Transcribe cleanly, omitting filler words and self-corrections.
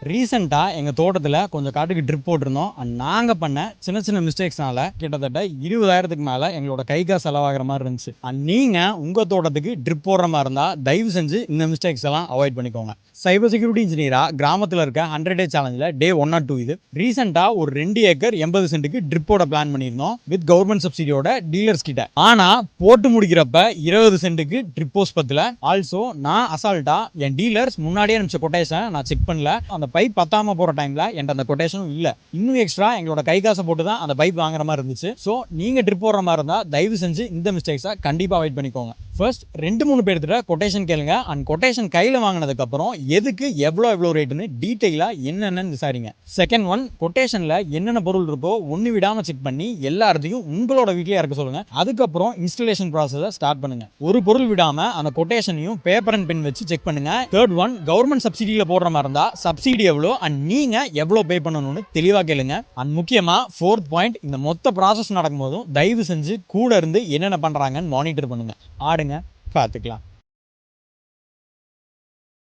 ரீசெண்டாக எங்கள் தோட்டத்தில் கொஞ்சம் காட்டுக்கு ட்ரிப் போட்டிருந்தோம். நாங்கள் பண்ண சின்ன சின்ன மிஸ்டேக்ஸ்னால கிட்டத்தட்ட 20,000க்கு மேலே எங்களோட கை காசு செலவாகிற மாதிரி இருந்துச்சு. நீங்கள் உங்கள் தோட்டத்துக்கு ட்ரிப் போடுற மாதிரி இருந்தால் தயவு செஞ்சு இந்த மிஸ்டேக்ஸ் எல்லாம் அவாய்ட் பண்ணிக்கோங்க. சைபர் செக்யூரிட்டி இன்ஜினியராக கிராமத்தில் இருக்க 100 டே சேலஞ்சில் டே 1 or 2 இது. ரீசெண்டாக ஒரு 2 ஏக்கர் 80 சென்ட்டுக்கு ட்ரிப்போட பிளான் பண்ணியிருந்தோம் வித் கவர்மெண்ட் சப்சிடியோட டீலர்ஸ் கிட்ட. ஆனால் போட்டு முடிக்கிறப்ப 20 சென்ட்டுக்கு ட்ரிப்போஸ் பத்தில். ஆல்சோ நான் அசால்ட்டா என் டீலர்ஸ் முன்னாடியே நிமிஷம் கொட்டேஷன் நான் செக் பண்ணல. அந்த பைப் பத்தாம போற டைம்ல என்கிட்ட அந்த கொட்டேஷனும் இல்ல. இன்னும் எக்ஸ்ட்ரா எங்களோட கை காசை போட்டு தான் அந்த பைப் வாங்குற மாதிரி இருந்துச்சு. ஸோ நீங்க ட்ரிப் போடுற மாதிரி இருந்தா தயவு செஞ்சு இந்த மிஸ்டேக்ஸை கண்டிப்பா அவாய்ட் பண்ணிக்கோங்க. ஃபர்ஸ்ட் 2-3 பேர்கிட்ட கொட்டேஷன் கேளுங்க. அண்ட் கொட்டேஷன் கையில் வாங்கினதுக்கு அப்புறம் எதுக்கு எவ்வளோ ரேட்டுன்னு டீட்டெயிலா என்னென்னு விசாரிங்க. செகண்ட் ஒன், கொட்டேஷன்ல என்னென்ன பொருள் இருக்கோ ஒன்று விடாம செக் பண்ணி எல்லாத்தையும் உங்களோட வீட்லயே இருக்க சொல்லுங்க. அதுக்கப்புறம் இன்ஸ்டலேஷன் ப்ராசஸை ஸ்டார்ட் பண்ணுங்க. ஒரு பொருள் விடாம அந்த கொட்டேஷனையும் பேப்பர் அண்ட் பென் வச்சு செக் பண்ணுங்க. தேர்ட் ஒன், கவர்மெண்ட் சப்சிடியில போடுற மாதிரி இருந்தா சப்சிடி எவ்வளோ அண்ட் நீங்க எவ்வளோ பே பண்ணணும்னு தெளிவா கேளுங்க. அண்ட் முக்கியமா 4th பாயிண்ட், இந்த மொத்த ப்ராசஸ் நடக்கும் போதும் தயவு செஞ்சு கூட இருந்து என்னென்ன பண்றாங்கன்னு மானிட்டர் பண்ணுங்க. ஆடுங்க, பார்த்துக்கலாம்.